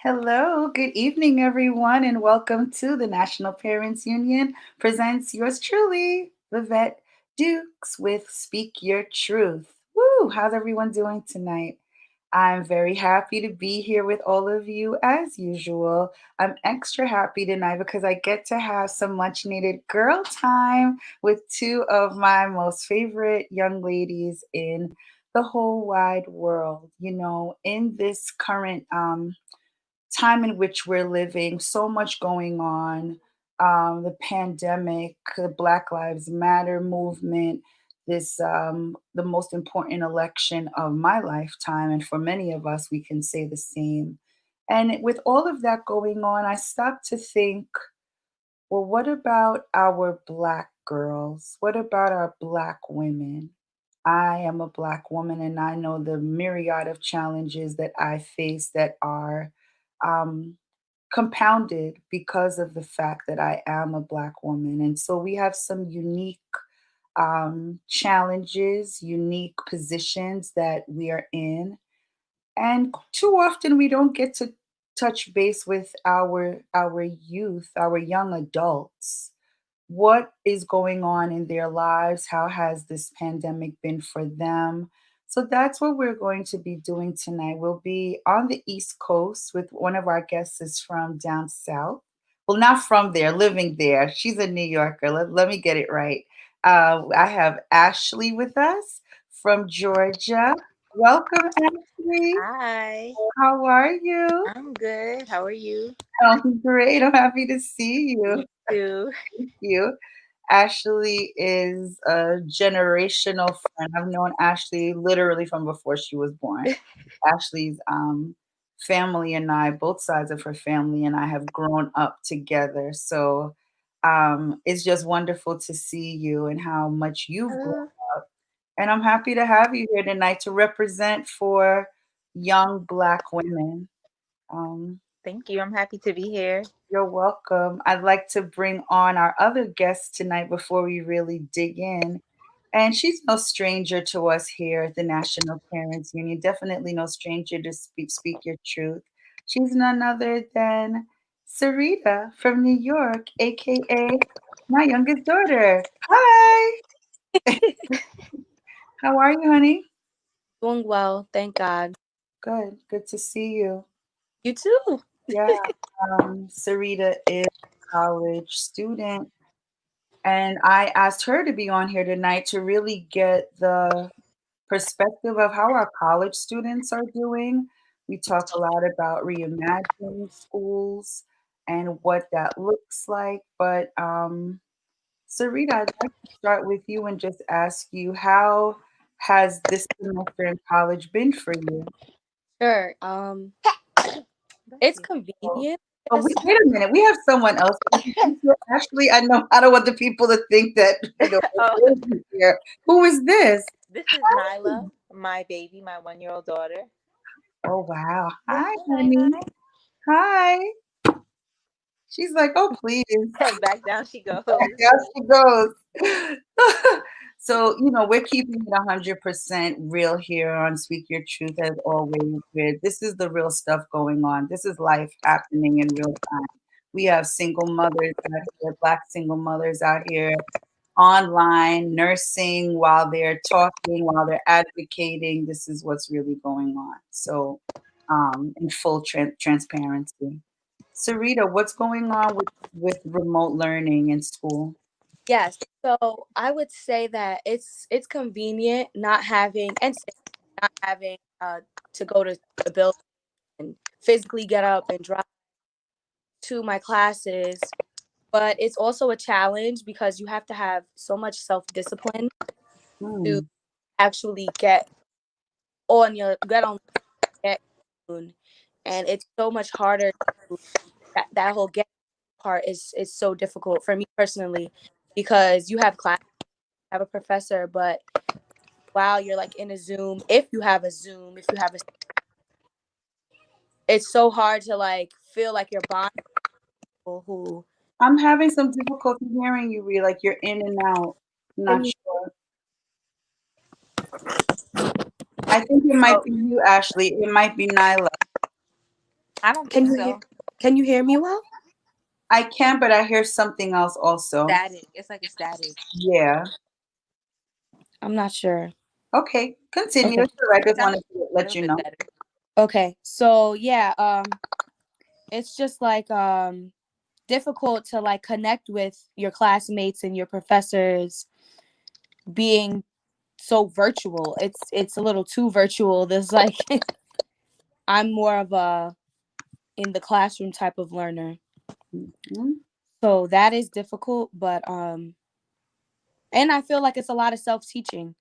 Hello, good evening, everyone, and welcome to the National Parents Union presents yours truly, Vivett Dukes with Speak Your Truth. Woo! How's everyone doing tonight? I'm very happy to be here with all of you as usual. I'm extra happy tonight because I get to have some much needed girl time with two of my most favorite young ladies in the whole wide world. In this current time in which we're living, so much going on. The pandemic, the Black Lives Matter movement, this the most important election of my lifetime, and for many of us, we can say the same. And with all of that going on, I stopped to think, well, what about our Black girls? What about our Black women? I am a Black woman, and I know the myriad of challenges that I face that are um, compounded because of the fact that I am a Black woman. And so we have some unique challenges, unique positions that we are in. And too often we don't get to touch base with our youth, our young adults. What is going on in their lives? How has this pandemic been for them? So that's what we're going to be doing tonight. We'll be on the East Coast with one of our guests is from down south. Well, not from there, living there. She's a New Yorker. Let me get it right. I have Ashley with us from Georgia. Welcome, Ashley. Hi, How are you? I'm good. How are you? I'm great. I'm happy to see you. You too. Thank you. Ashley is a generational friend. I've known Ashley literally from before she was born. Ashley's family and I, both sides of her family and I have grown up together. So it's just wonderful to see you and how much you've grown Hello. up. And I'm happy to have you here tonight to represent for young Black women. Um, Thank you. I'm happy to be here. you're welcome. I'd like to bring on our other guest tonight before we really dig in. And she's no stranger to us here at the National Parents Union. Definitely no stranger to speak your truth. She's none other than Sarita from New York, aka my youngest daughter. Hi. How are you, honey? Doing well, thank God. Good. Good to see you. You too. Yeah. Sarita is a college student. And I asked her to be on here tonight to really get the perspective of how our college students are doing. We talk a lot about reimagining schools and what that looks like. But Sarita, I'd like to start with you and just ask you, how has this semester in college been for you? Sure. Bless It's you. Oh, convenient. oh, Yes. wait a minute. We have someone else. Actually, I don't want the people to think that, Oh, we're here. Who is this? this is Nyla, my baby, my 1-year-old daughter. Oh, wow. Say Hi, hi, honey. hi. Hi. She's like, oh, please. Back down she goes. There she goes. So, we're keeping it 100% real here on Speak Your Truth as always. This is the real stuff going on. This is life happening in real time. We have single mothers out here, Black single mothers out here online, nursing while they're talking, while they're advocating. This is what's really going on. So, in full transparency. Sarita, what's going on with remote learning in school? Yes. So I would say that it's convenient not having and safe not having to go to the building and physically get up and drive to my classes. But it's also a challenge because you have to have so much self discipline to Hmm. actually get on get and it's so much harder that whole get part is so difficult for me personally because you have class, have a professor, but while you're like in a Zoom, if you have a, it's so hard to like feel like you're bonding with people who I'm having some difficulty hearing you, Ree. Like you're in and out. I'm can not you sure. I think it might so be you, Ashley. It might be Nyla. I don't Can think you hear? so. Can you hear me well? I can, but I hear something else also. Static. It's like a static. Yeah. I'm not sure. Okay. Continue. Okay. It's all right. I It just sounds wanted to a let little you bit know. better. Okay. So yeah, it's just like difficult to like connect with your classmates and your professors being so virtual. It's a little too virtual. There's like I'm more of a in the classroom type of learner. Mhm. So that is difficult, but and I feel like it's a lot of self-teaching.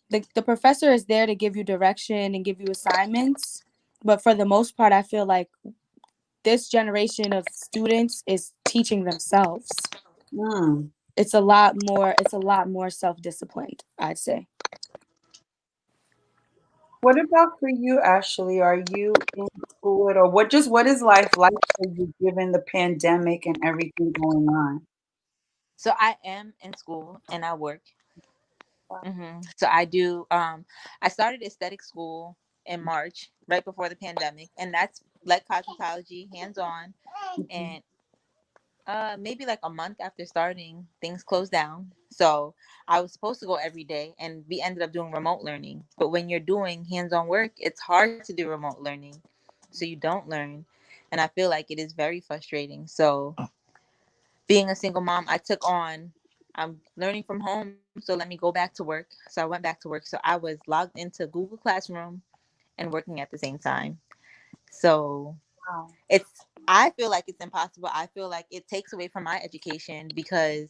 The professor is there to give you direction and give you assignments, but for the most part I feel like this generation of students is teaching themselves. Mm. It's a lot more self-disciplined, I'd say. What about for you, Ashley? Are you in school or what is life like for you given the pandemic and everything going on? So I am in school and I work. Wow. So I do. I started aesthetic school in March, right before the pandemic, and that's like cosmetology, hands on. Mhm. And maybe like a month after starting, things closed down. So I was supposed to go every day, and we ended up doing remote learning. But when you're doing hands on work, it's hard to do remote learning, so you don't learn. And I feel like it is very frustrating. So being a single mom, I took on. I'm learning from home, so let me go back to work. So I went back to work. So I was logged into Google Classroom and working at the same time. So Wow. I feel like it's impossible. I feel like it takes away from my education because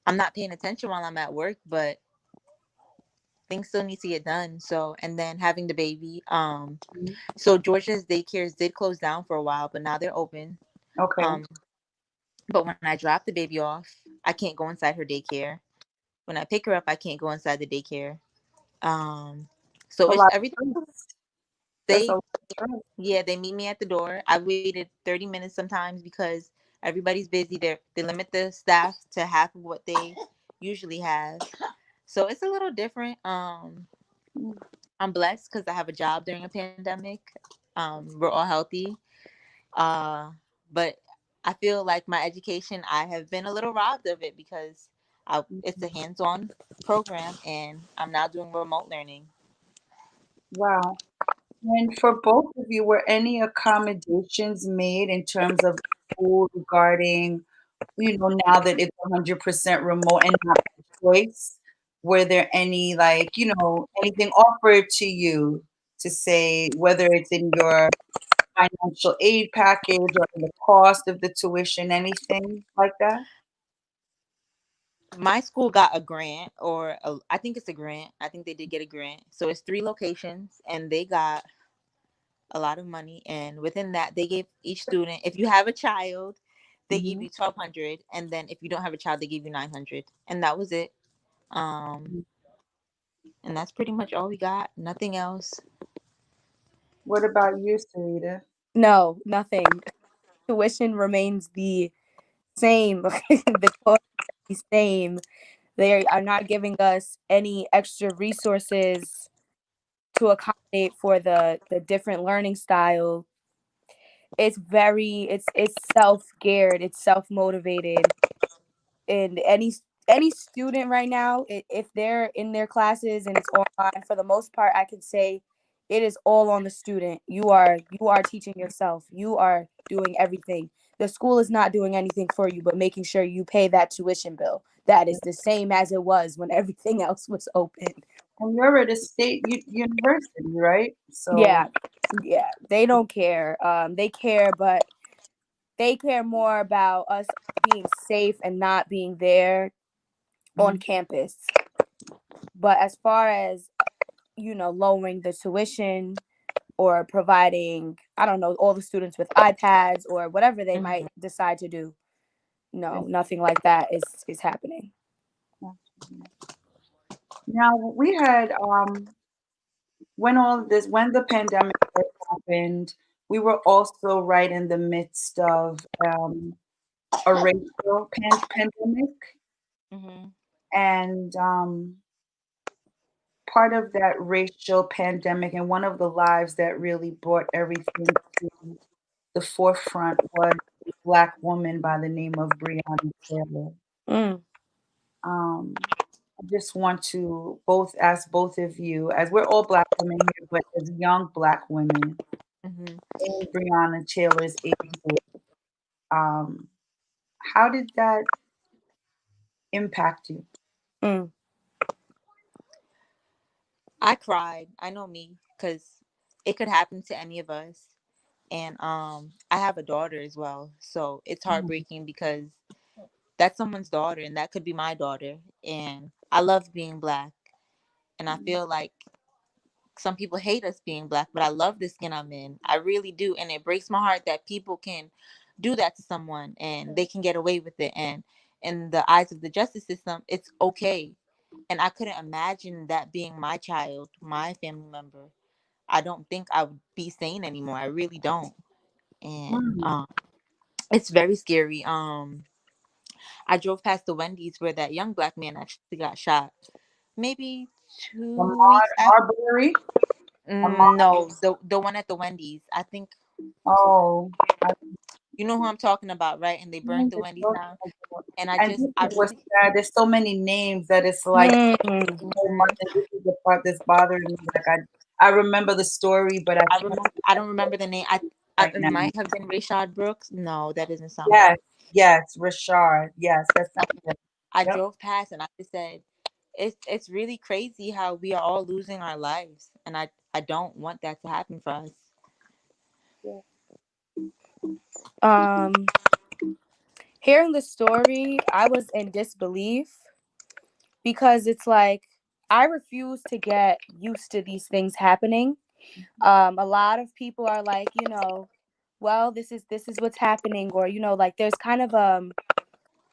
I'm not paying attention while I'm at work, but things still need to get done. So, and then having the baby. Mhm. So Georgia's daycares did close down for a while, but now they're open. Okay. Um, but when I drop the baby off, I can't go inside her daycare. When I pick her up, I can't go inside the daycare. Um, It's so a it's lot everything. of stress. That's a They lot of stress. Yeah, they meet me at the door. I waited 30 minutes sometimes because everybody's busy. They limit the staff to half of what they usually have. So it's a little different. Mm. I'm blessed because I have a job during a pandemic. We're all healthy. Uh, but I feel like my education, I have been a little robbed of it because it's a hands-on program, and I'm now doing remote learning. Wow. And for both of you, were any accommodations made in terms of school regarding, now that it's 100% remote and not by choice? Were there any, like, anything offered to you to say whether it's in your financial aid package or in the cost of the tuition, anything like that? My school got a grant, I think it's a grant. I think they did get a grant. So it's three locations, and they got a lot of money. And within that, they gave each student, if you have a child, they give Hmm. you 1,200, and then if you don't have a child, they give you 900, and that was it. Um, and that's pretty much all we got. Nothing else. What about you, Sarita? No, nothing. Tuition remains the same. The cost is the same. They are not giving us any extra resources to accommodate for the different learning style. It's self-geared, it's self-motivated. And any student right now, if they're in their classes and it's online, for the most part I can say it is all on the student. You are teaching yourself, you are doing everything. The school is not doing anything for you but making sure you pay that tuition bill that is the same as it was when everything else was open. And you're at a state university, right? So, Yeah, yeah, they don't care. They care, but they care more about us being safe and not being there on mhm. campus. But as far as, lowering the tuition or providing, I don't know, all the students with iPads or whatever they Mhm. might decide to do, no, nothing like that is happening. Now we had when the pandemic first happened, we were also right in the midst of a racial pandemic, Mhm. and part of that racial pandemic and one of the lives that really brought everything to the forefront was a Black woman by the name of Breonna Taylor. Mm. I just want to both ask both of you, as we're all Black women here, but as young Black women Hmm. in Breonna Taylor's age group, um, how did that impact you? Mm. I cried. I know me, because it could happen to any of us. And I have a daughter as well, so it's Mhm. heartbreaking because that's someone's daughter, and that could be my daughter. And I love being Black, and I feel like some people hate us being Black, but I love the skin I'm in. I really do, and it breaks my heart that people can do that to someone and they can get away with it. And in the eyes of the justice system, it's okay. And I couldn't imagine that being my child, my family member. I don't think I would be sane anymore. I really don't. And Mm. it's very scary. I drove past the Wendy's where that young Black man actually got shot. Maybe two Ahmaud weeks after. Arbery? Ahmaud? No, the one at the Wendy's. I think Oh, I you know who I'm talking about, right? And they burnt think the it's Wendy's so down. And and this I is what's really. sad. There's so many names that it's like Mm. so much, Mhm. and this is the part that's bothering me. Like I remember the story, but I I can't remember. I don't remember the name. right It now. might have been Rayshard Brooks. No, that doesn't sound right. Yes, yes, Rashard. Yes, that sounds good. I Yep. drove past and I just said, it's really crazy how we are all losing our lives, and I don't want that to happen for us. Yeah. Um, Hearing the story, I was in disbelief because it's like I refuse to get used to these things happening. A lot of people are like, well, this is what's happening, or like there's kind of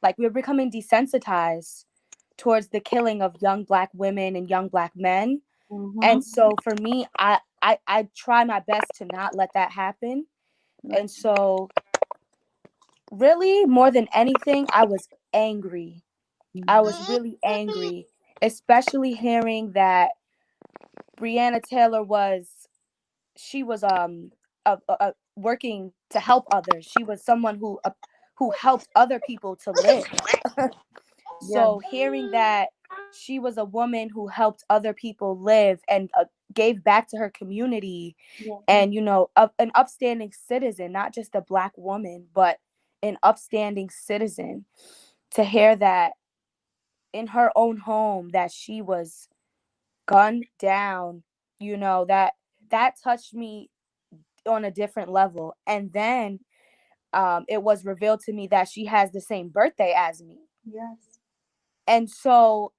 like we're becoming desensitized towards the killing of young Black women and young Black men. Mm-hmm. And so for me, I try my best to not let that happen. Right. And so really more than anything, I was angry. I was Mm-hmm. really angry, especially hearing that Breonna Taylor was working to help others. She was someone who helped other people to live. Yeah. So hearing that she was a woman who helped other people live and gave back to her community, Yeah. and an upstanding citizen, not just a Black woman, but an upstanding citizen, to hear that in her own home that she was gunned down, that touched me on a different level. And then it was revealed to me that she has the same birthday as me. Yes. And so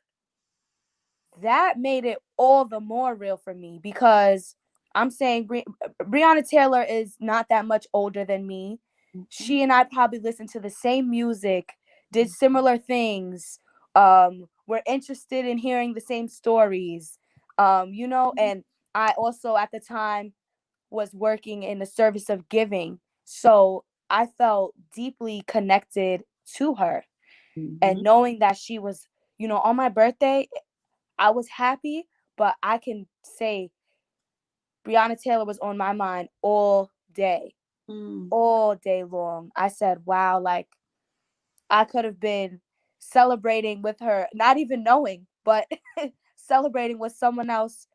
that made it all the more real for me because I'm saying Breonna Taylor is not that much older than me. Mm-hmm. She and I probably listened to the same music, did similar things, were interested in hearing the same stories, and I also at the time was working in the service of giving. So I felt deeply connected to her. Mm-hmm. And knowing that she was, on my birthday, I was happy, but I can say Breonna Taylor was on my mind Mm. all day long. I said, wow, like I could have been celebrating with her, not even knowing, but celebrating with someone else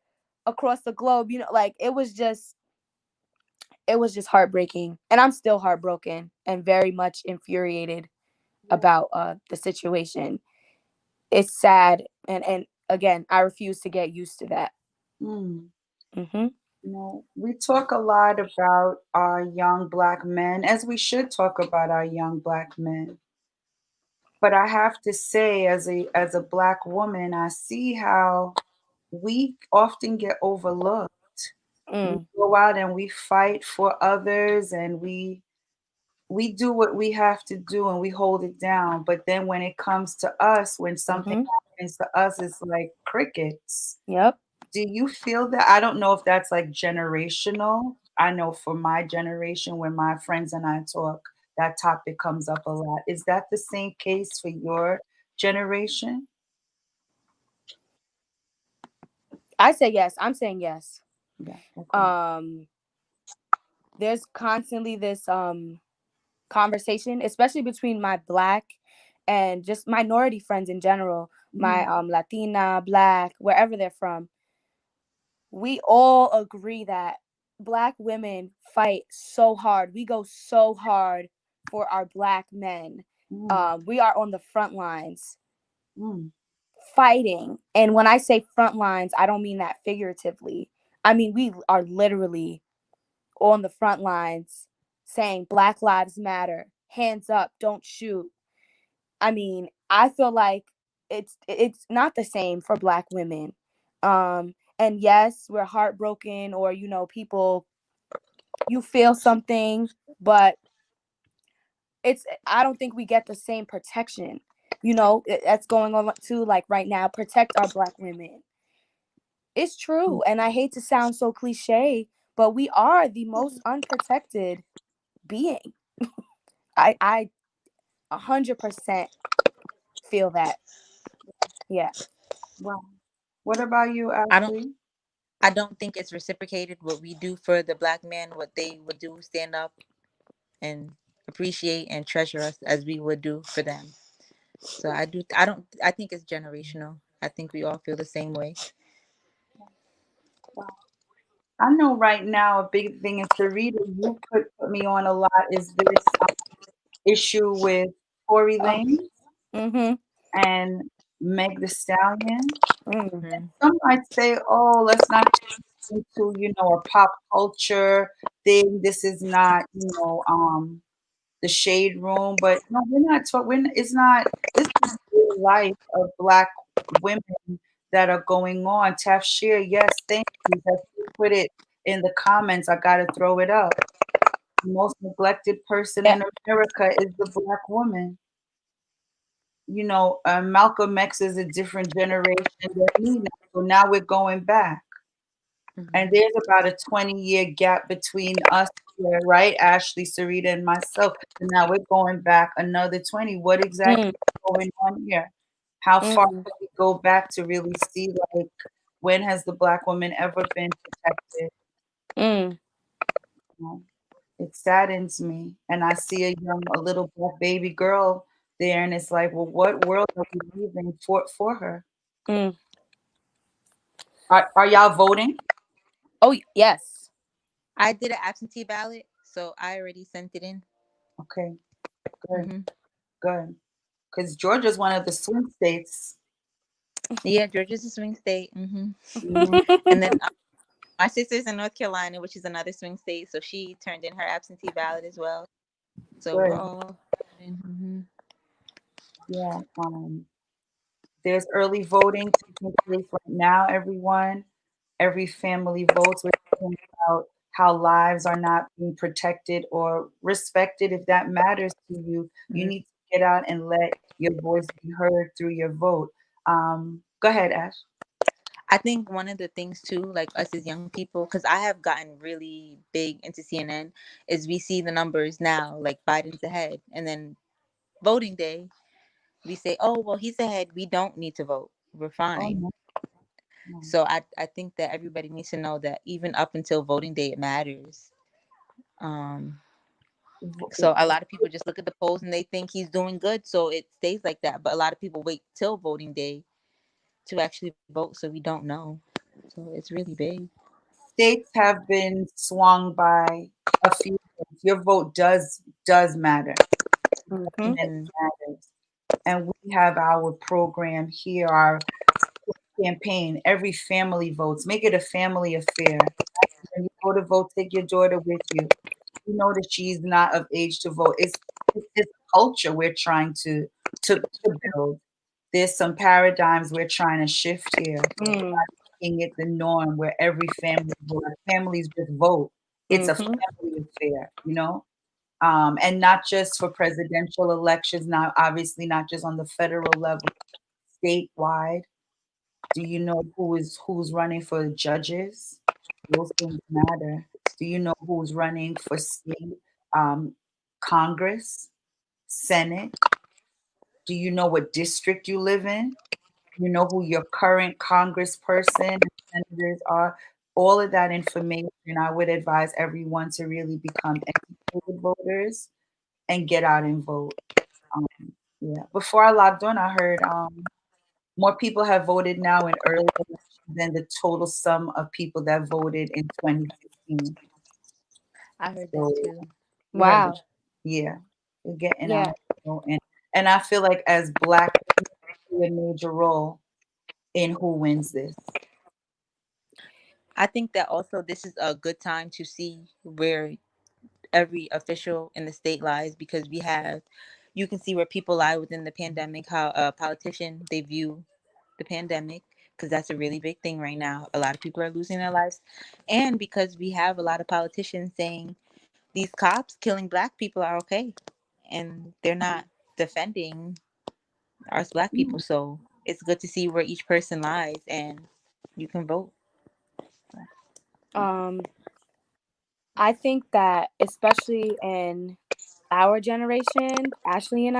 across the globe. Like it was just heartbreaking. And I'm still heartbroken and very much infuriated Yeah. about the situation. It's sad, and again, I refuse to get used to that. Mm. Hmm. We talk a lot about our young Black men, as we should talk about our young Black men. But I have to say, as a Black woman, I see how we often get overlooked. We Mm. go out and we fight for others, and we do what we have to do, and we hold it down. But then when it comes to us, when something Hmm. happens to us, it's like crickets. Yep. Do you feel that? I don't know if that's like generational. I know for my generation, when my friends and I talk, that topic comes up a lot. Is that the same case for your generation? I say yes. I'm saying yes. Yeah. Okay. Um, there's constantly this conversation, especially between my black and just minority friends in general, my Mm, Latina, black, wherever they're from. We all agree that black women fight so hard. We go so hard for our black men. mm, We are on the front lines mm, fighting. And when I say front lines, I don't mean that figuratively. I mean, we are literally on the front lines saying Black Lives Matter, hands up, don't shoot. I mean, I feel like it's not the same for black women. And yes, we're heartbroken, or people, you feel something, but it's I don't think we get the same protection. That's going on too, like right now, protect our black women. It's mm. true, and I hate to sound so cliche, but we are the most unprotected being. I 100% feel that. Yeah. Wow. What about you, I don't Ashley? I don't think it's reciprocated what we do for the black man, what they would do, stand up and appreciate and treasure us as we would do for them. So I think it's generational. I think we all feel the same way. Wow. I know right now a big thing, and Sarita, you put me on a lot, is this issue with Tory Oh. Lanez Mhm. and Meg the Stallion. Mm. Hmm. Some might say, oh, let's not turn this into, a pop culture thing. This is not, the shade room. But no, we're not talking. It's not. This is real life of Black women that are going on. Tafshir, yes, thank you. That you put it in the comments. I got to throw it up. The most neglected person Yeah. in America is the Black woman. Malcolm X is a different generation than me now. So now we're going back. And Hmm. there's about a 20-year gap between us here, right? Ashley, Sarita, and myself. And now we're going back another 20. What exactly Mm. is going on here? How far Mm. can we go back to really see, like, when has the Black woman ever been protected? Mm. You know, it saddens me. And I see a little Black baby girl there, and it's like, well, what world are we leaving for her? Mm. Are y'all voting? Oh, yes. I did an absentee ballot, so I already sent it in. Okay, good, Hmm. good. Because Georgia's one of the swing states. Yeah, Georgia's a swing state. Hmm. Mhm. And then my sister's in North Carolina, which is another swing state, so she turned in her absentee ballot as well. So we're Good. all. Hmm. Yeah. There's early voting taking place right now, everyone. Every family votes. We're talking about how lives are not being protected or respected. If that matters to you, you need to get out and let your voice be heard through your vote. Go ahead, Ash. I think one of the things too, like us as young people, because I have gotten really big into CNN, is we see the numbers now, like Biden's ahead, and then voting day, we say, oh well, he's ahead. We don't need to vote. We're Oh, fine. no, no. So I think that everybody needs to know that even up until voting day, it matters. Um, so a lot of people just look at the polls and they think he's doing good, so it stays like that. But a lot of people wait till voting day to actually vote, so we don't know. So it's really big. States have been swung by a few things. Your vote does matter. Mhm. Definitely Hmm. matters. And we have our program here, our campaign. Every family votes. Make it a family affair. When you go to vote, take your daughter with you. You know that she's not of age to vote. It's culture we're trying to build. There's some paradigms we're trying to shift here, Mm. making it the norm where every family vote. Families just vote. It's a Mhm. family affair. And not just for presidential elections, not obviously not just on the federal level, statewide. Do you know who's running for judges? Those things matter. Do you know who's running for state um, Congress, Senate? Do you know what district you live in? You know who your current congressperson and senators are? all of that information, I would advise everyone to really become educated voters and get out and vote. Um, yeah. Before I logged on, I heard more people have voted now in early elections than the total sum of people that voted in 2016. I heard that So too. we're at Wow. yeah, we're getting Yeah. out, and I feel like as Black women, we play a major role in who wins this. I think that also this is a good time to see where every official in the state lies, because we have, you can see where people lie within the pandemic, how a politician, they view the pandemic, because that's a really big thing right now. A lot of people are losing their lives, and because we have a lot of politicians saying these cops killing black people are okay, and they're not defending us black people. So it's good to see where each person lies, and you can vote. Um, I think that especially in our generation, Ashley and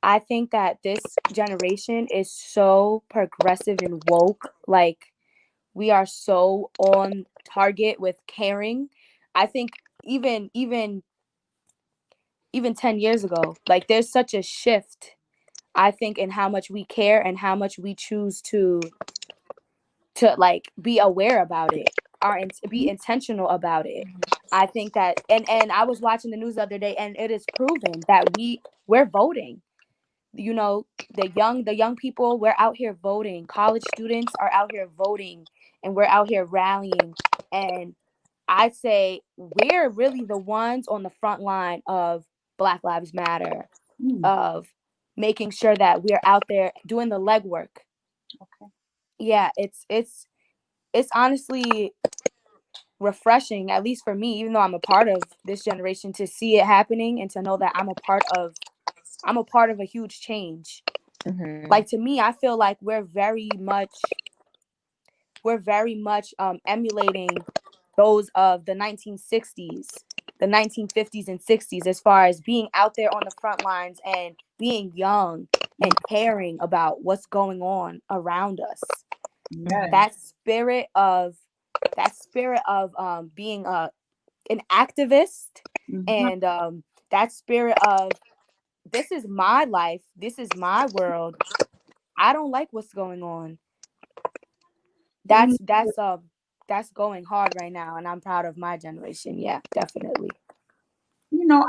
I think that this generation is so progressive and woke. Like we are so on target with caring. I think even 10 years ago, like there's such a shift, I think, in how much we care and how much we choose to like be aware about it, be intentional about it. I think that, and I was watching the news the other day, and it is proven that we're voting. You know, the young people, we're out here voting. College students are out here voting, and we're out here rallying. And I'd say we're really the ones on the front line of Black Lives Matter, Mm, of making sure that we're out there doing the legwork. okay. Yeah, it's honestly refreshing, at least for me, even though I'm a part of this generation, to see it happening and to know that I'm a part of a huge change. Hmm. Like to me, I feel like we're very much emulating those of the 1960s, the 1950s and 60s, as far as being out there on the front lines and being young and caring about what's going on around us. Yeah. That spirit of being an activist, Mhm. and that spirit of, this is my life, this is my world, I don't like what's going on. We that's need that's uh that's going hard right now, and I'm proud of my generation. Yeah, definitely.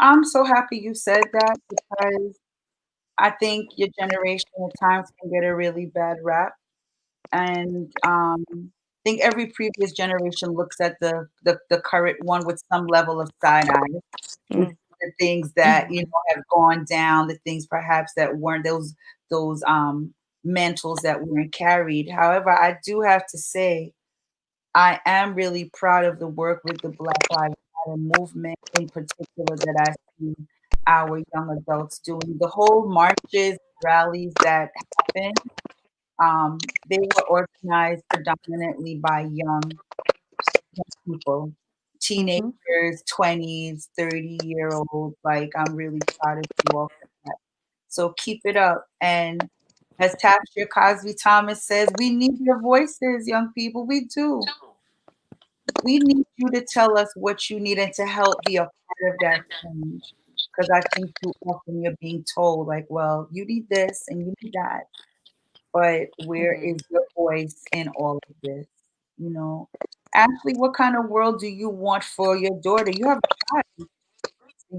I'm so happy you said that because I think your generation at times can get a really bad rap. And I think every previous generation looks at the current one with some level of side eye. We Mm, see the things that Hmm. have gone down, the things perhaps that weren't those mantles that weren't carried. However, I do have to say I am really proud of the work with the Black Lives Matter movement in particular that I see our young adults doing. The whole marches, rallies that happen, they were organized predominantly by young people, mm-hmm. teenagers, 20s, 30-year-olds. Like, I'm really proud of you all for that. So keep it up. And as Tasha Cosby Thomas says, we need your voices, young people. We do. We need you to tell us what you need and to help be a part of that change. Because I think too often you're being told, like, well, you need this and you need that. But where Hmm. is your voice in all of this? You know, Ashley, what kind of world do you want for your daughter? You have a child.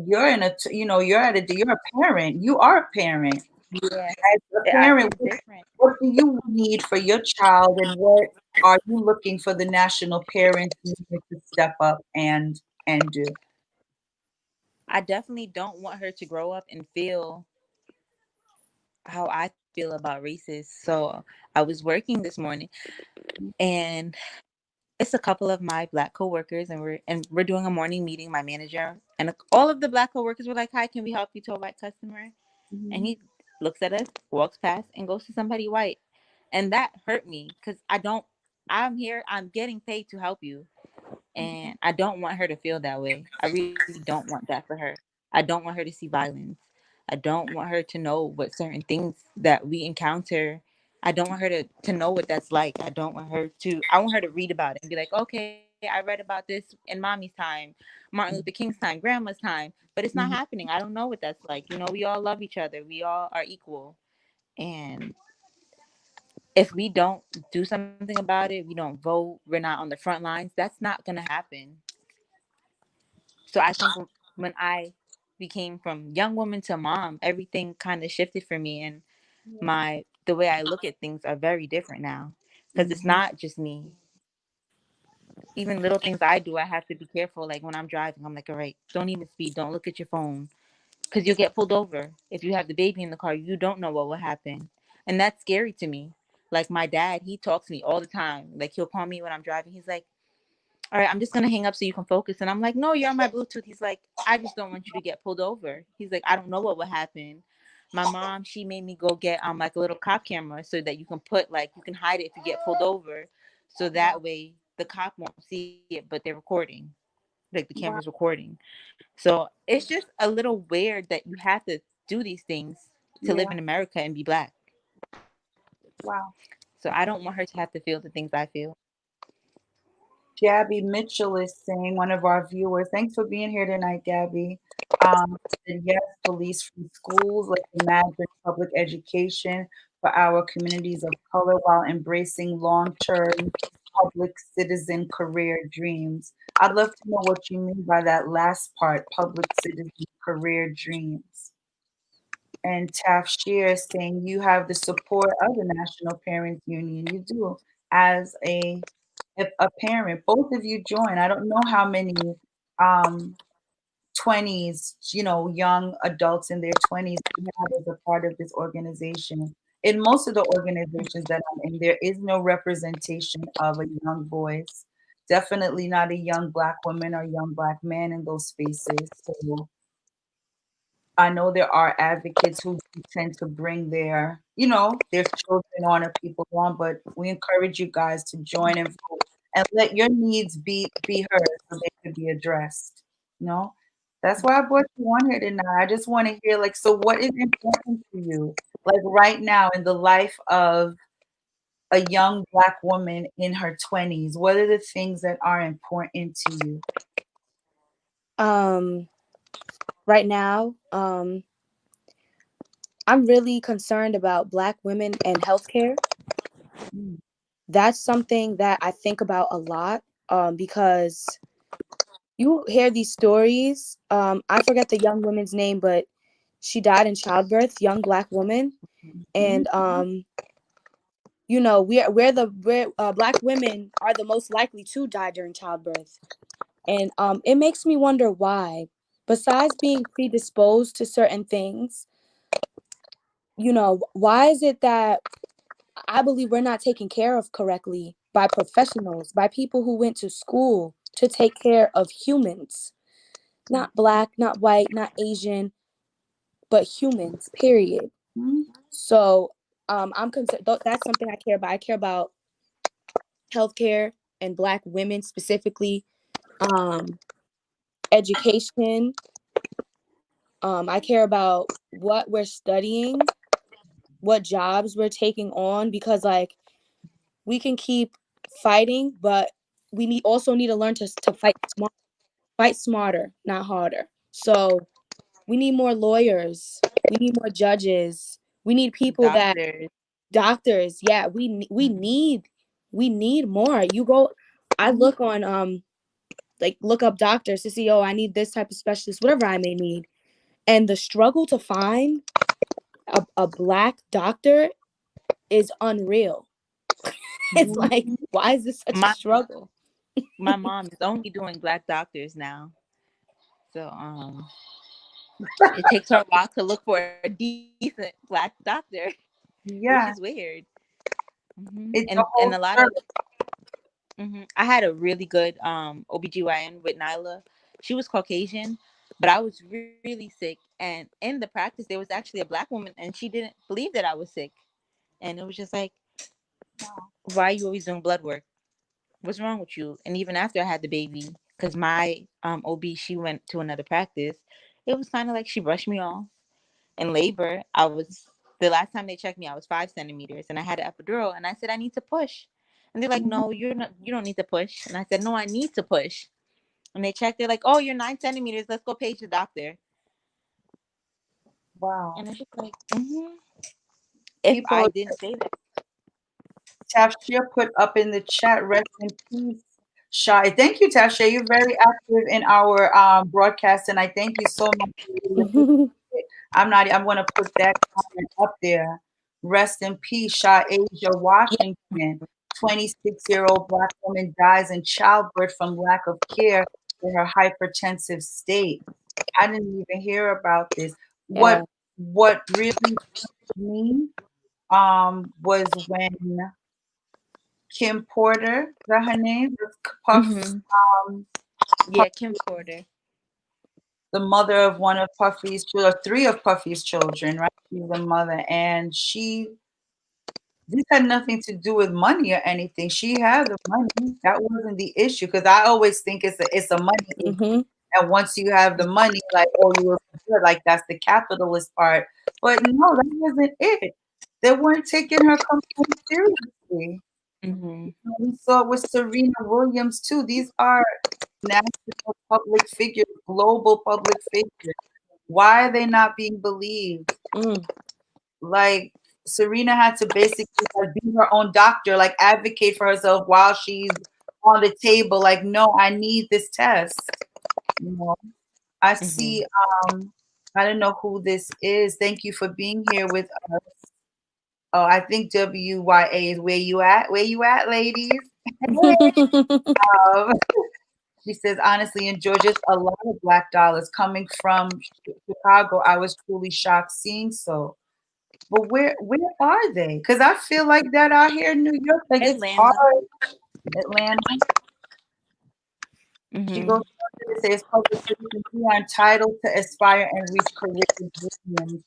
You're in a, you're a parent. You are a parent. Yeah, As a parent, it's different. what do you need for your child, and what are you looking for the National Parents Union to step up and do? I definitely don't want her to grow up and feel how I feel about races. So I was working this morning, and it's a couple of my black coworkers, and we're doing a morning meeting. My manager and all of the black coworkers were like, "Hi, can we help you?" To a white customer, and Mhm, he looks at us, walks past, and goes to somebody white, and that hurt me because I don't. I'm here. I'm getting paid to help you, and I don't want her to feel that way. I really don't want that for her. I don't want her to see violence. I don't want her to know what certain things that we encounter I don't want her to know what that's like. I want her to read about it and be like, okay, I read about this in mommy's time, Martin Luther King's time, grandma's time, but it's not Mhm. happening. I don't know what that's like. We all love each other. We all are equal. And if we don't do something about it, we don't vote, we're not on the front lines, that's not going to happen. So I think when I became from young woman to mom, everything kind of shifted for me, and my the way I look at things are very different now, because it's Mhm. not just me. Even little things I do, I have to be careful. Like when I'm driving, I'm like, all right, don't even speed, don't look at your phone, because you'll get pulled over. If you have the baby in the car, you don't know what will happen, and that's scary to me. Like my dad, he talks to me all the time. Like he'll call me when I'm driving. He's like, all right, I'm just gonna hang up so you can focus. And I'm like, no, you're on my Bluetooth. He's like, I just don't want you to get pulled over. He's like, I don't know what will happen. My mom, she made me go get like a little cop camera so that you can put like you can hide it if you get pulled over, so Wow. that way the cop won't see it, but they're recording, like the camera's Wow. recording. So it's just a little weird that you have to do these things to live Yeah. in America and be black. Wow. So I don't want her to have to feel the things I feel. Gabby Mitchell is saying, one of our viewers, thanks for being here tonight, Gabby. Said yes, police free schools, let's imagine public education for our communities of color while embracing long term public citizen career dreams. I'd love to know what you mean by that last part, public citizen career dreams. And Taft Shear saying you have the support of the National Parents Union. You do, as a parent. Both of you join. I don't know how many um 20s, young adults in their 20s we have as a part of this organization. In most of the organizations that I'm in, there is no representation of a young voice. Definitely not a young black woman or young black man in those spaces. So I know there are advocates who do tend to bring their children on or people on, but we encourage you guys to join and vote and let your needs be heard so they could be addressed. You know, that's why I brought you on here tonight. I just want to hear so what is important to you, like right now in the life of a young black woman in her 20s? What are the things that are important to you? Um, right now, I'm really concerned about Black women and healthcare. Mm, That's something that I think about a lot, because you hear these stories. I forget the young woman's name, but she died in childbirth, young Black woman. mhm, And we're Black women are the most likely to die during childbirth. And it makes me wonder why. Besides being predisposed to certain things, why is it that I believe we're not taken care of correctly by professionals, by people who went to school to take care of humans, not Black, not white, not Asian, but humans, period. mhm, So I'm concerned. That's something I care about. I care about healthcare and Black women specifically, um, education. I care about what we're studying, what jobs we're taking on, because like we can keep fighting, but we need to learn to fight smarter, not harder. So we need more lawyers, we need more judges, we need people that Doctors. doctors. Yeah, we need more. I mhm, look on like look up doctors to see, oh, I need this type of specialist, whatever I may need. And the struggle to find a Black doctor is unreal. It's like, mhm. why is this such a My struggle? my mom is only doing black doctors now. So it takes her a while to look for a decent black doctor, which is Yeah, weird. And it's a a lot whole of search. I had a really good OBGYN with Nyla. She was Caucasian, but I was really sick, and in the practice there was actually a black woman and she didn't believe that I was sick. And it was just like, why are you always doing blood work? What's wrong with you? And even after I had the baby, because my OB, she went to another practice, it was kind of like she brushed me off. In labor, I was The last time they checked me, I was 5 centimeters, and I had an epidural. And I said I need to push, and they're like, "No, you're not. You don't need to push." And I said, "No, I need to push." And they checked. They're like, "Oh, you're 9 centimeters. Let's go page the doctor." Wow. And it's just like, if I People, didn't say that. Tafshia put up in the chat, rest in peace, Shy. Thank you, Tafshia. You're very active in our broadcast, and I thank you so much. I really appreciate it. I'm going to put that comment up there. Rest in peace, Shy Asia Yeah. Washington. 26-year-old Black woman dies in childbirth from lack of care for her hypertensive state. I didn't even hear about this. Yeah. What really touched me was when Kim Porter, is that her name? Puff's, Mm-hmm. um, Yeah, Kim Porter. the mother of one of Puffy's children, three of Puffy's children, right? She's the mother, and this had nothing to do with money or anything. She had the money. That wasn't the issue because I always think it's a money issue. Mm-hmm. And once you have the money, like, oh, you were good, like that's the capitalist part. But no, that wasn't it. They weren't taking her complaint seriously. Mm-hmm. We saw it with Serena Williams too. These are national public figures, global public figures. Why are they not being believed? Mm. Like Serena had to basically like be her own doctor, like advocate for herself while she's on the table. Like, no, I need this test. You know, I Mm-hmm. see. I don't know who this is. Thank you for being here with us. Oh, I think WYA is where you at? Where you at, ladies? Um, she says, honestly, in Georgia, it's a lot of black dollars coming from Chicago. I was truly shocked seeing so. But where are they? Because I feel like that out here in New York, like it's Atlanta. hard. Atlanta. She Mm-hmm. goes on to say, as public citizens, we are entitled to aspire and reach career dreams.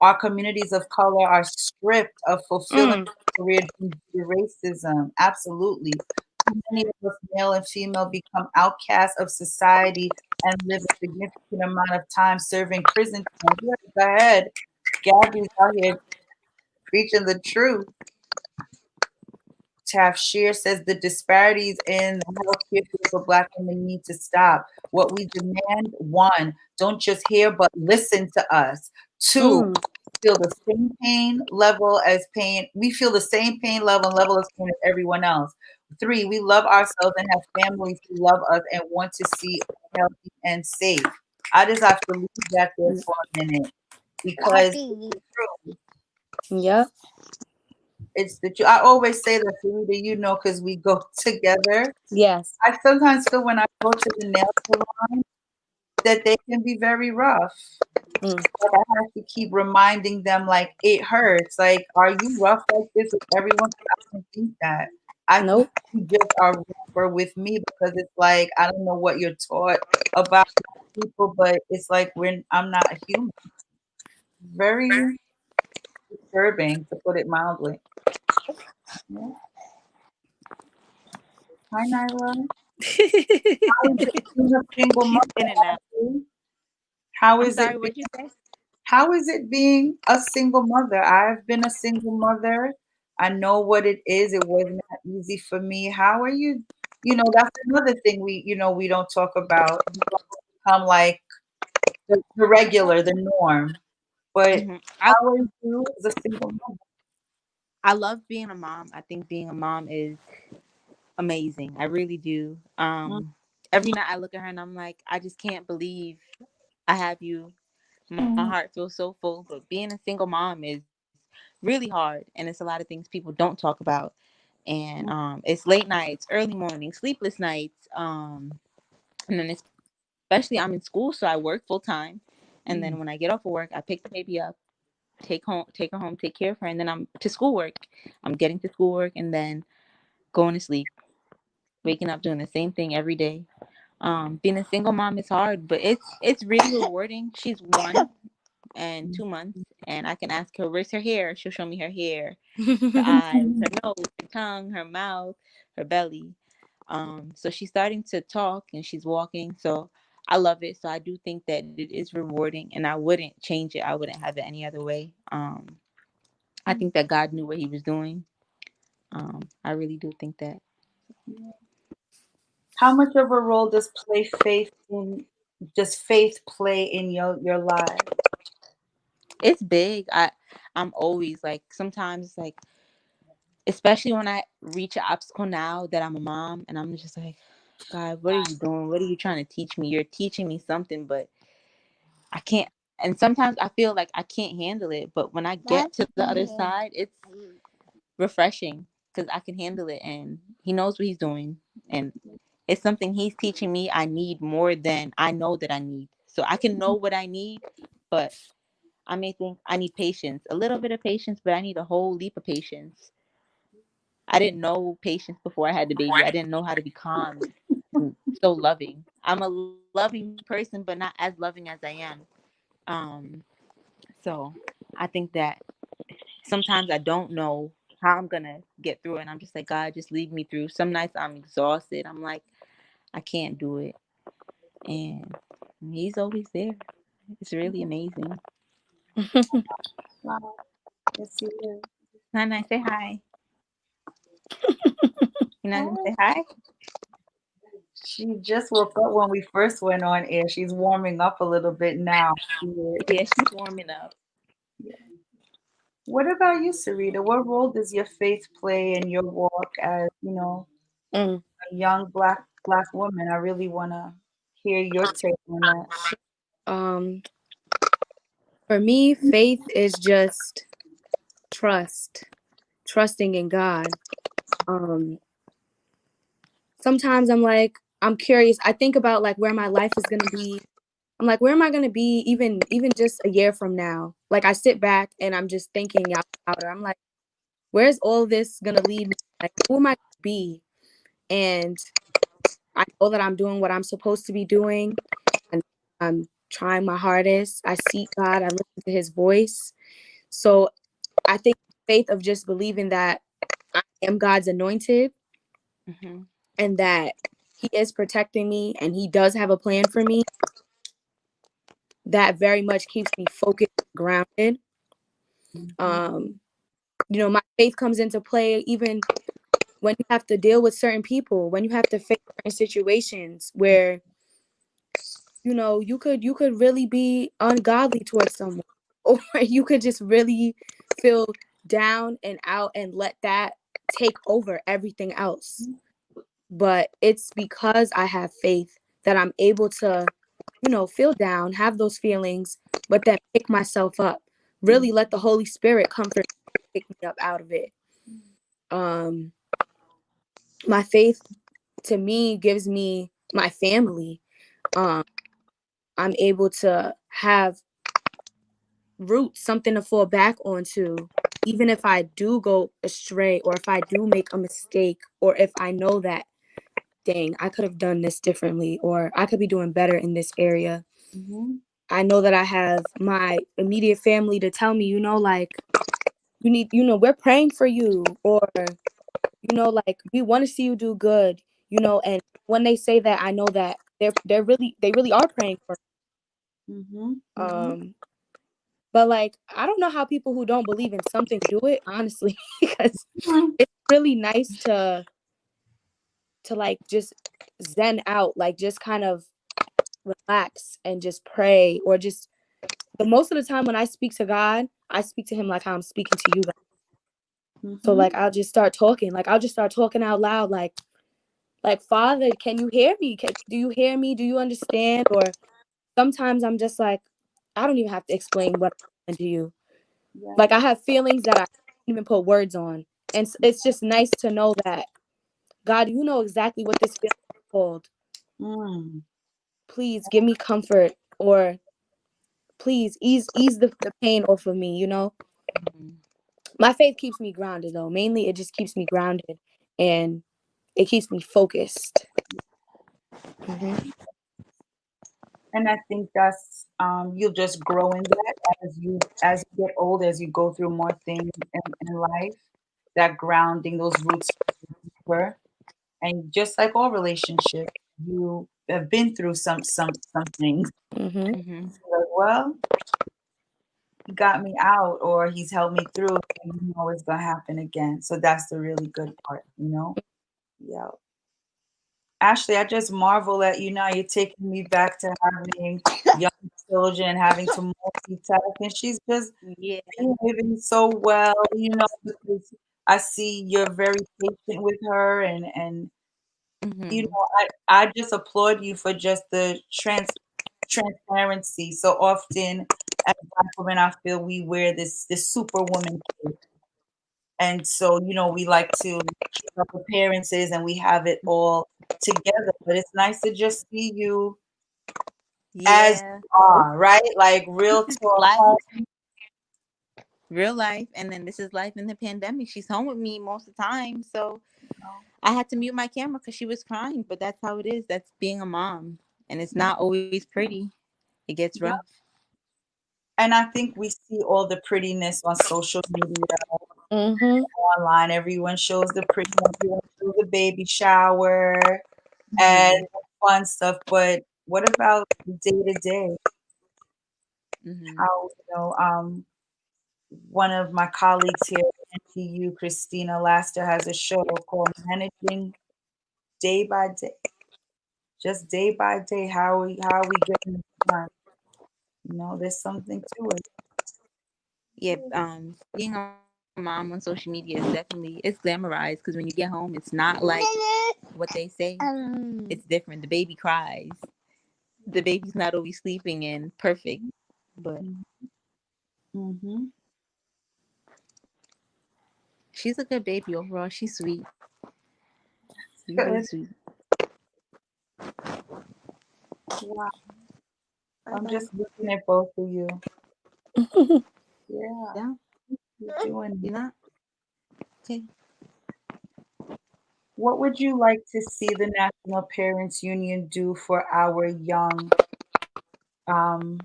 Our communities of color are stripped of fulfilling Mm. career dreams due to racism. Absolutely. Too many of us, male and female, become outcasts of society and live a significant amount of time serving prison terms. Yes, go ahead. Gabby's out here preaching the truth. Tafshir says the disparities in the healthcare field for Black women need to stop. What we demand, one, don't just hear but listen to us. Two, Mm. feel the same pain level as pain. We feel the same pain level and level of pain as everyone else. Three, we love ourselves and have families who love us and want to see us healthy and safe. I just have to leave that there for a minute because Yep. it's the truth. I always say that, Farida, you know, because we go together. Yes. I sometimes feel when I go to the nail salon that they can be very rough. Mm. Like I have to keep reminding them, like, it hurts. Like, are you rough like this with everyone? 'Cause I don't think that. I think Nope. you just are rougher with me because it's like I don't know what you're taught about people, but it's like I'm not a human. Very disturbing, to put it mildly. Yeah. Hi, Nyla. How is it being a single She's in mother, and out. Ashley? How I'm is sorry, it being what'd you say? How is it being a single mother? I've been a single mother. I know what it is. It was not easy for me. How are you? You know, that's another thing we don't talk about. You don't become like the regular, the norm. But Mm-hmm. how are you as a single mother? I love being a mom. I think being a mom is amazing. I really do. Mm, Every night I look at her and I'm like, I just can't believe I have you. My heart feels so full. But being a single mom is really hard, and it's a lot of things people don't talk about. And it's late nights, early mornings, sleepless nights. And then especially I'm in school, so I work full time. And then when I get off of work, I pick the baby up, take her home, take care of her, and then I'm to schoolwork. I'm getting to schoolwork and then going to sleep, waking up doing the same thing every day. Being a single mom is hard, but it's really rewarding. She's 1 and 2 months, and I can ask her where's her hair. She'll show me her hair, her eyes, her nose, her tongue, her mouth, her belly. So she's starting to talk and she's walking. So I love it. So I do think that it is rewarding, and I wouldn't change it. I wouldn't have it any other way. I think that God knew what He was doing. I really do think that Yeah. How much of a role does faith play in your life? it's big. I'm always like sometimes it's like especially when I reach an obstacle now that I'm a mom and I'm just like, God, what are you doing? What are you trying to teach me? You're teaching me something, but I can't. And sometimes I feel like I can't handle it. But when I get to the other side, it's refreshing because I can handle it and He knows what He's doing. And it's something He's teaching me I need more than I know that I need. So I can know what I need, but I may think I need patience, a little bit of patience, but I need a whole leap of patience. I didn't know patience before I had the baby. I didn't know how to be calm and so loving. I'm a loving person, but not as loving as I am. Um, so I think that sometimes I don't know how I'm gonna get through it. And I'm just like, God, just lead me through. Some nights I'm exhausted. I'm like, I can't do it. And He's always there. It's really amazing. Wow. Yes, you is. Nana, say hi. You not gonna Hi. say hi? She just woke up when we first went on air. She's warming up a little bit now. Yeah. Yeah, she's warming up. Yeah. What about you, Sarita? What role does your faith play in your walk as, Mm. a young black woman? I really want to hear your take on that. Um, for me, faith is just trust, trusting in God. Um, Sometimes I'm like, I'm curious. I think about like where my life is gonna be. I'm like, where am I gonna be even just a year from now? Like I sit back and I'm just thinking out loud. I'm like, where's all this gonna lead me? Like, who am I gonna be? And I know that I'm doing what I'm supposed to be doing, and I'm trying my hardest. I seek God. I listen to His voice. So I think faith of just believing that I am God's anointed Hmm. and that He is protecting me and He does have a plan for me. That very much keeps me focused, grounded. Hmm. Um, my faith comes into play even when you have to deal with certain people, when you have to face certain situations where you could really be ungodly towards someone, or you could just really feel down and out and let that take over everything else. But it's because I have faith that I'm able to, feel down, have those feelings, but then pick myself up. Really let the Holy Spirit comfort me, pick me up out of it. Um, my faith to me gives me my family. Um, I'm able to have roots, something to fall back onto, even if I do go astray or if I do make a mistake or if I know that, dang, I could have done this differently or I could be doing better in this area. Hmm. I know that I have my immediate family to tell me, like, you need, we're praying for you, or, like, we want to see you do good, and when they say that, I know that they really are praying for Hmm. me. Hmm. But like, I don't know how people who don't believe in something do it, honestly, because it's really nice to like just zen out, like just kind of relax and just pray, or just the most of the time when I speak to God, I speak to Him like how I'm speaking to you guys. So Hmm. like I'll just start talking out loud, like Father, can you hear me? Do you hear me? Do you understand? Or sometimes I'm just like, I don't even have to explain what I'm saying to you. Yeah. Like I have feelings that I can't even put words on. And it's just nice to know that God, you know exactly what this feeling is called. Mm. Please give me comfort, or please ease the pain off of me. My faith keeps me grounded though. Mainly it just keeps me grounded and it keeps me focused. Hmm. And I think that's you'll just grow in that as you get older, as you go through more things in life. That grounding, those roots deeper, and just like all relationships, you have been through some things. Hmm. Hmm. Like, well, got me out or he's helped me through, and you know it's gonna happen again. So that's the really good part, you know? Yeah. Ashley, I just marvel at you now. You're taking me back to having young children, having to multitask, and she's just Yeah. behaving so well, you know, because I see you're very patient with her, and you Hmm. know, I just applaud you for just the transparency. So often as Black women, I feel we wear this superwoman cape. And so, you know, we like to keep up appearances and we have it all together. But it's nice to just see you as Yeah. you are, right? Like real talk Life, home. real life, and then this is life in the pandemic. She's home with me most of the time, so You know? I had to mute my camera because she was crying. But that's how it is. That's being a mom, and it's not always pretty. It gets rough. Yeah. And I think we see all the prettiness on social media, Mm-hmm. online. Everyone shows the pretty, everyone shows the baby shower and Hmm. the fun stuff. But what about the day to day? Hmm. How, you know, one of my colleagues here at NTU, Christina Laster, has a show called Managing Day by Day. Just day by day, how we getting it done. You know, there's something to it. Yeah. Being a mom on social media is definitely it's glamorized because when you get home, it's not like what they say. It's different. The baby cries. The baby's not always sleeping and perfect, but Mm-hmm. she's a good baby overall. She's sweet. She's really Good. sweet. Wow. Bye I'm bye. just looking at both of you. Yeah, Yeah, you're doing you're it. not okay. What would you like to see the National Parents Union do for um,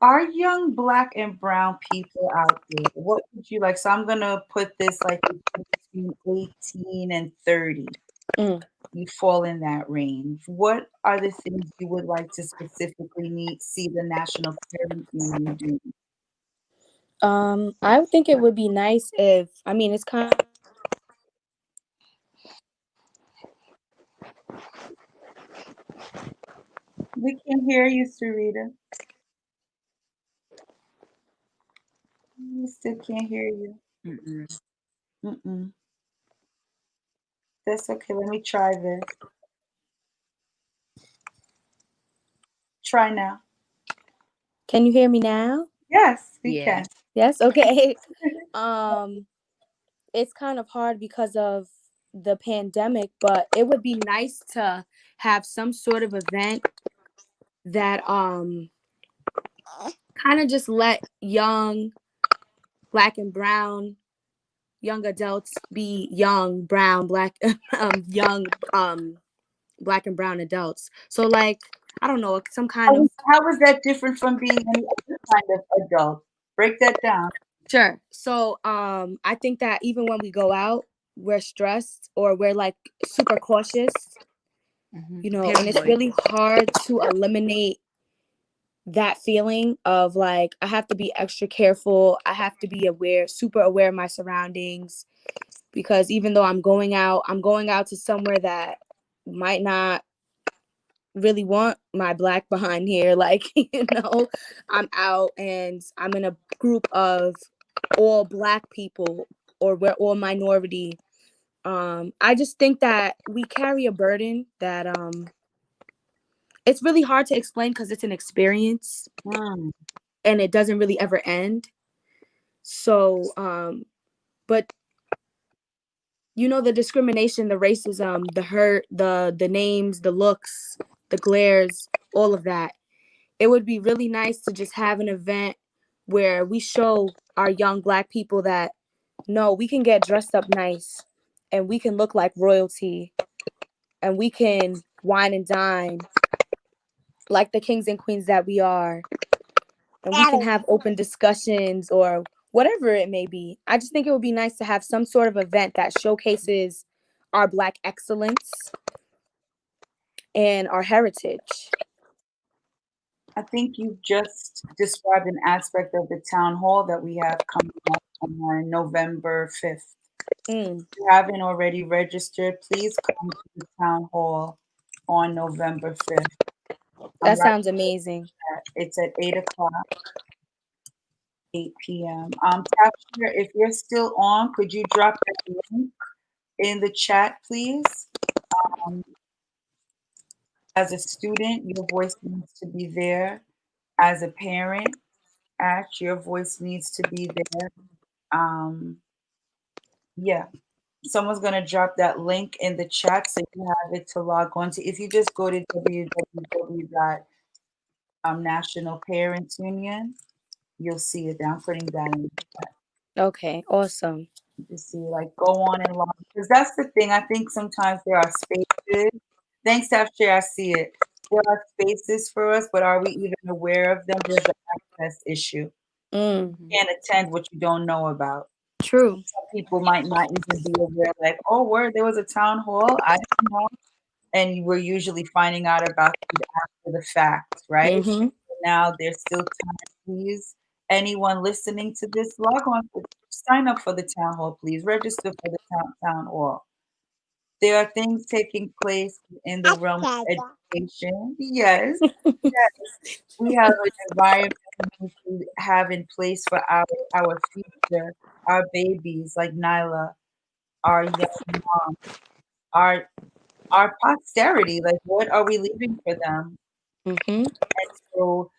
our young black and brown people out there? What would you like? So I'm gonna put this like between 18 and 30. Mm. You fall in that range. What are the things you would like to specifically need see the National Parents Union do? I would think it would be nice if, I mean, it's kind of hard because of the pandemic, but We can hear you, Sarita. We still can't hear you. Mm-mm. Mm-mm. That's okay. Let me try this. Try now. can you hear me now? Yes, we Yeah. can. Yes, okay. Um, it's kind of hard because of the pandemic, but it would be nice to have some sort of event that kind of just let young black and brown young adults be young brown black young black and brown adults. So like I don't know, some kind of How is that different from being any other kind of adult? Break that down. sure. So I think that even when we go out, we're stressed or we're like super cautious, Hmm. you know, and it's Paranoid. really hard to eliminate that feeling of like I have to be extra careful. I have to be aware, super aware of my surroundings because even though I'm going out to somewhere that might not really want my black behind here. Like, I'm out and I'm in a group of all black people or we're all minority. I just think that we carry a burden that it's really hard to explain because it's an experience Mm. and it doesn't really ever end. So, but the discrimination, the racism, the hurt, the names, the looks, the glares, all of that. It would be really nice to just have an event where we show our young black people that no, we can get dressed up nice and we can look like royalty and we can wine and dine like the kings and queens that we are and we can have open discussions or whatever it may be. I just think it would be nice to have some sort of event that showcases our black excellence and our heritage. I think you just described an aspect of the town hall that we have coming up on November 5th. Mm, If you haven't already registered, please come to the town hall on November 5th. I'm that right sounds amazing. at it's at 8 o'clock, 8 p.m. Pastor, if you're still on, could you drop that link in the chat, please? Um, as a student, your voice needs to be there. As a parent, Ash, your voice needs to be there. Um, yeah, someone's gonna drop that link in the chat so you have it to log on to. If you just go to National Parents Union, you'll see it there. I'm putting that in Okay, awesome. to see, like, go on and log because that's the thing. I think sometimes there are spaces. Thanks, After I see it. There are spaces for us, but are we even aware of them? There's the access issue. Mm, Mhm. You can't attend what you don't know about. true. Some people might not even be aware, like, oh, word, there was a town hall. I didn't know. And you were usually finding out about it after the fact, right? Mm-hmm. Now there's still time. Please, anyone listening to this, log on, sign up for the town hall, please. Register for the town hall. There are things taking place in the realm of education. Yes, yes. We have an environment we need to have in place for our future, our babies like Nyla, our young mom, our our posterity. Like, what are we leaving for them? Mm-hmm. And so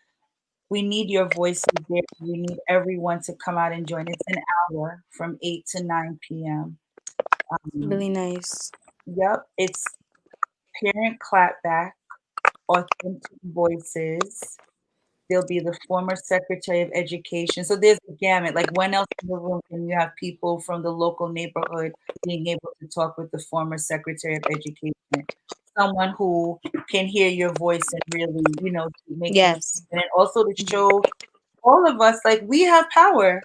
we need your voices there. We need everyone to come out and join. It's an hour from 8 to 9 p.m. Um, Really nice. yep, it's parent clapback, authentic voices. There'll be the former Secretary of Education. So there's a gamut. Like, when else in the room can you have people from the local neighborhood being able to talk with the former Secretary of Education? Someone who can hear your voice and really, make things Yes. happen. And also to show all of us, like, we have power.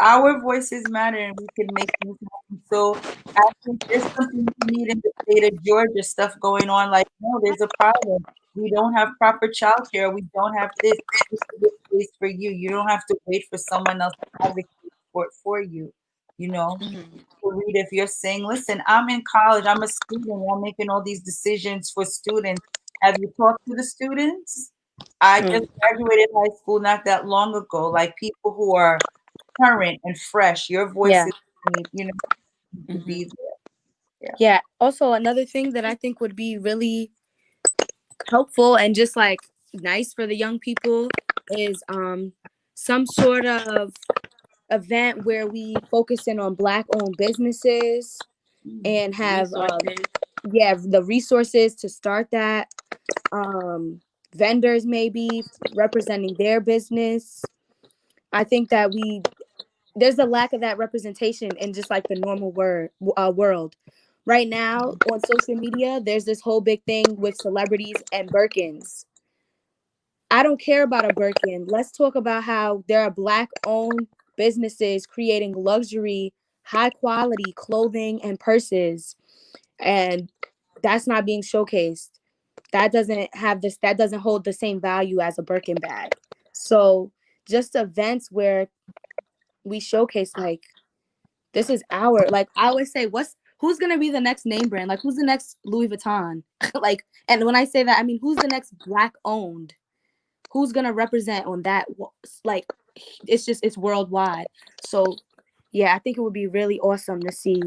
Our voices matter and we can make things happen. So I think there's something you need in the state of Georgia, stuff going on. Like, no, there's a problem. We don't have proper childcare. We don't have this. This is the place for you. You don't have to wait for someone else to advocate for you. You know, Mhm. to read if you're saying, listen, I'm in college, I'm a student, I'm making all these decisions for students. Have you talked to the students? I just Mm. graduated high school not that long ago. Like, people who are current and fresh. Your Yeah. voices need to Mhm. be there. Yeah. Also, another thing that I think would be really helpful and just like nice for the young people is some sort of event where we focus in on black owned businesses Yeah. and have Resources. yeah, the resources to start that, um vendors maybe representing their business. I think that we there's a lack of that representation in just like the normal world right now on social media. There's this whole big thing with celebrities and Birkins. I don't care about a Birkin. Let's talk about how there are black owned businesses creating luxury, high quality clothing and purses, and that's not being showcased. That doesn't hold the same value as a Birkin bag. So just events where we showcase like this is our, like I always say, who's gonna be the next name brand? Like who's the next Louis Vuitton? Like, and when I say that, I mean who's the next black owned? Who's gonna represent on that? Like, it's worldwide. So yeah, I think it would be really awesome to see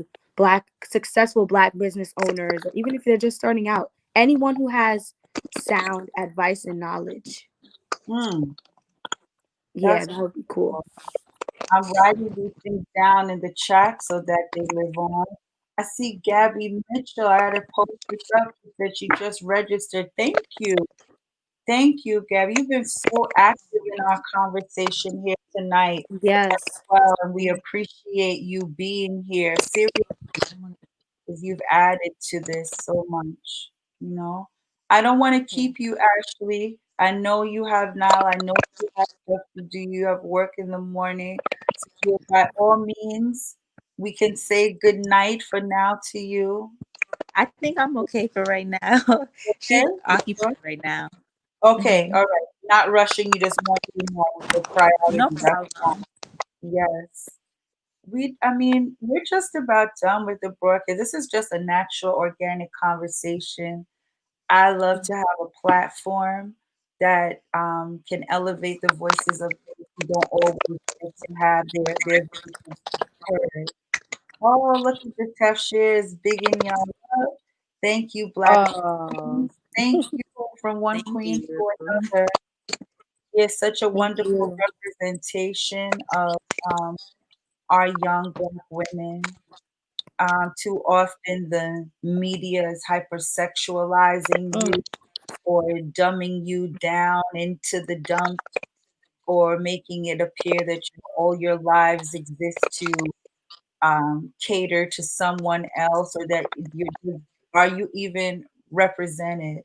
successful black business owners, or even if they're just starting out, anyone who has sound advice and knowledge. Mm, Yeah, that's that would be cool. cool. I'm writing these things down in the chat so that they live on. I see Gabby Mitchell. I had to post this up. She said she just registered. Thank you. Thank you, Gabby. You've been so active in our conversation here tonight Yes. as well, and we appreciate you being here. Seriously, because you've added to this so much, you know. I don't want to Yeah. keep you, Ashley. I know you have now. I know you have stuff to do. You have work in the morning. So by all means, we can say good night for now to you. I think I'm okay for right now. Okay? She's You occupied sure? right now. Okay, Hmm. all right. Not rushing. You just want to know the No priority. That's fine. problem. Yes. I mean, we're just about done with the broadcast. This is just a natural, organic conversation. I love to have a platform that can elevate the voices of those who don't always get to have their voices heard. Oh, look at the tough shares, big and young. Thank you, Black Oh, Queens. Thank you from one Thank queen you. to another. It's such a thank wonderful you. representation of um, our young Black women. Too often, the media is hypersexualizing Mm, you or dumbing you down into the dump or making it appear that all your lives exist to cater to someone else or that are you even represented?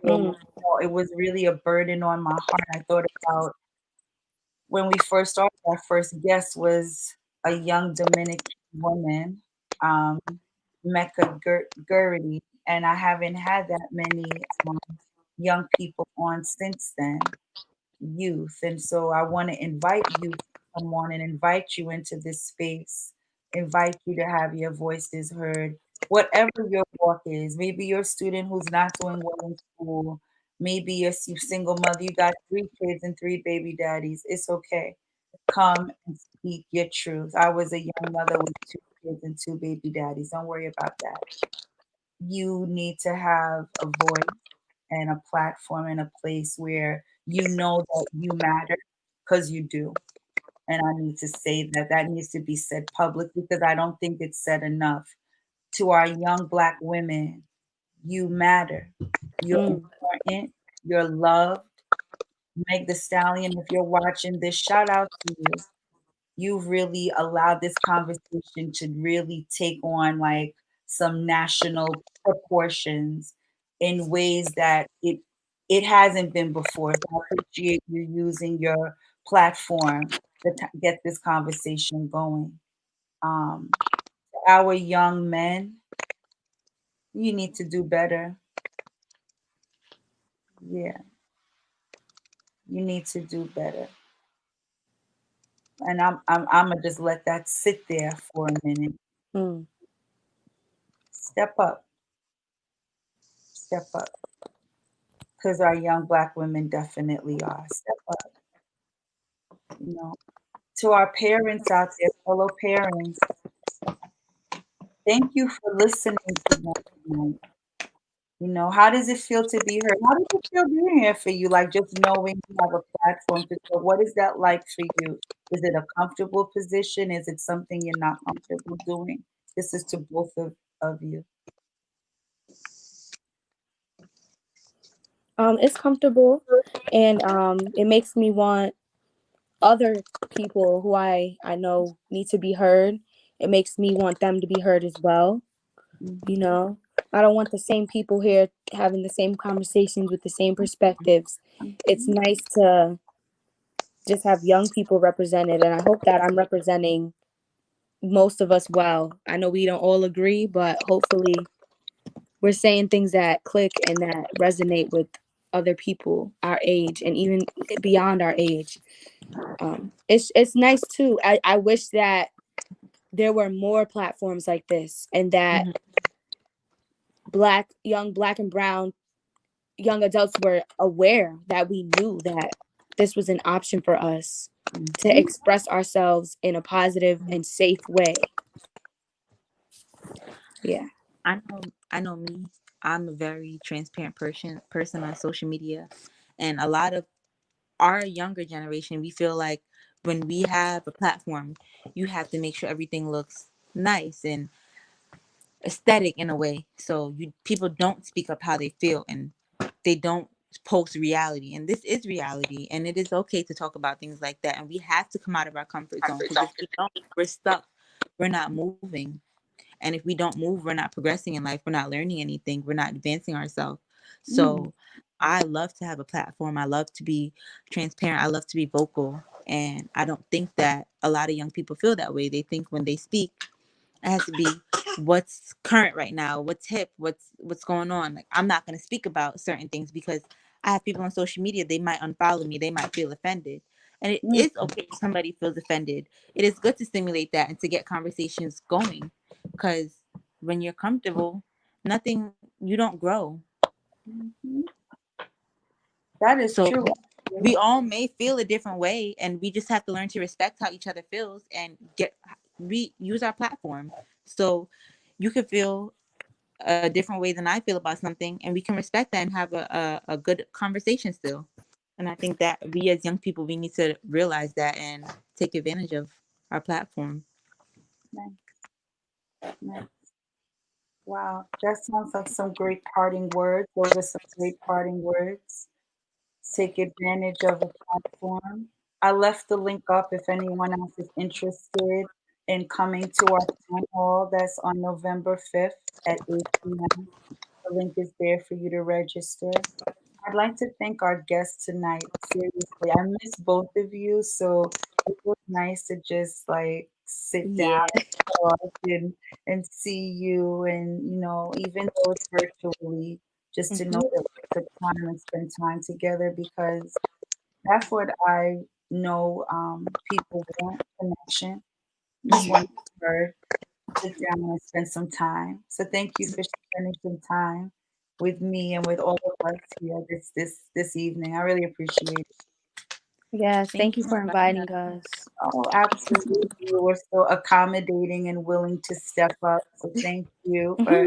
So, mm, it was really a burden on my heart. I thought about when we first started, our first guest was a young Dominican woman, um, Mecca Gurdy, and I haven't had that many young people on since then, youth. And so I want to invite you to come on and invite you into this space, invite you to have your voices heard, whatever your walk is. Maybe you're a student who's not doing well in school. Maybe you're a single mother, you got 3 kids and 3 baby daddies. It's okay. Come and speak your truth. I was a young mother with 2 kids and 2 baby daddies. Don't worry about that. You need to have a voice and a platform and a place where you know that you matter because you do. And I need to say that that needs to be said publicly because I don't think it's said enough. To our young Black women, you matter. You're mm. important. You're loved. Meg the Stallion, if you're watching this, shout out to you. You've really allowed this conversation to really take on like some national proportions in ways that it hasn't been before. So I appreciate you using your platform to get this conversation going. Um, our young men, you need to do better. Yeah, you need to do better. And I'm gonna just let that sit there for a minute. Mm. Step up, step up. Because our young Black women definitely are. Step up, you know. To our parents out there, fellow parents, thank you for listening to them tonight. How does it feel to be heard? How does it feel being here for you? Like just knowing you have a platform to talk. What is that like for you? Is it a comfortable position? Is it something you're not comfortable doing? This is to both of you. It's comfortable, and it makes me want other people who I know need to be heard. It makes me want them to be heard as well. You Hmm. know, I don't want the same people here having the same conversations with the same perspectives. It's nice to just have young people represented, and I hope that I'm representing most of us well. I know we don't all agree, but hopefully we're saying things that click and that resonate with other people our age and even beyond our age. It's nice too. I wish that there were more platforms like this and that Hmm. black and brown young adults were aware that we knew that this was an option for us to Hmm. express ourselves in a positive and safe way. Yeah. I know me. I'm a very transparent person on social media, and a lot of our younger generation, we feel like when we have a platform, you have to make sure everything looks nice and aesthetic in a way. So you people don't speak up how they feel and they don't post reality. And this is reality, and it is okay to talk about things like that. And we have to come out of our comfort zone because if we don't, we're stuck. We're not moving. And if we don't move, we're not progressing in life. We're not learning anything. We're not advancing ourselves. Mm. So I love to have a platform. I love to be transparent. I love to be vocal. And I don't think that a lot of young people feel that way. They think when they speak, it has to be what's current right now, what's hip, what's going on. Like I'm not going to speak about certain things because I have people on social media, they might unfollow me, they might feel offended. And it Mm, is okay if somebody feels offended. It is good to stimulate that and to get conversations going. Because when you're comfortable, nothing, you don't grow. mhm. That is So true. we all may feel a different way, and we just have to learn to respect how each other feels and get we use our platform. So you could feel a different way than I feel about something, and we can respect that and have a good conversation still. And I think that we as young people, we need to realize that and take advantage of our platform. Nice, nice. Wow, that sounds like some great parting words. Those are some great parting words. Take advantage of a platform. I left the link up if anyone else is interested in coming to our town hall. That's on November 5th at 8 p.m. The link is there for you to register. I'd like to thank our guests tonight. Seriously, I miss both of you, so it was nice to just like sit down Yeah. and talk and see you, and even though it's virtually, just to know Hmm. that we took time and spend time together, because that's what I know people want: connection. Just want to Hmm. be heard, sit down and spend some time. So thank you for spending some time with me and with all of us here this evening. I really appreciate it. Yes, Thank thank you you for for inviting inviting us. us. Oh, absolutely. You were so accommodating and willing to step up. So thank you for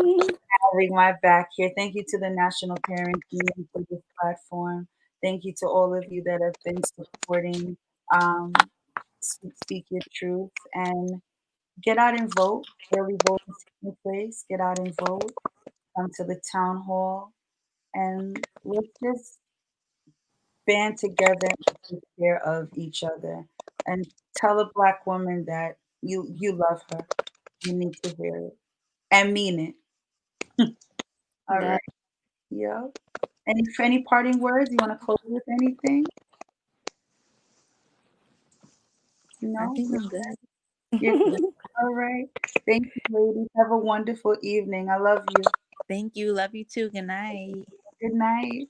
having my back here. Thank you to the National Parents Union for this platform. Thank you to all of you that have been supporting um, Speak Your Truth, and get out and vote. Early voting is taking place. Get out and vote. Come to the town hall, and let's just band together and take care of each other. And tell a black woman that you love her. You need to hear it and mean it. All Yeah. right. Yep. Any parting words? You want to close with anything? I No? think I'm good. You're good. All right. Thank you, ladies. Have a wonderful evening. I love you. Thank you. Love you too. Good night. Good night.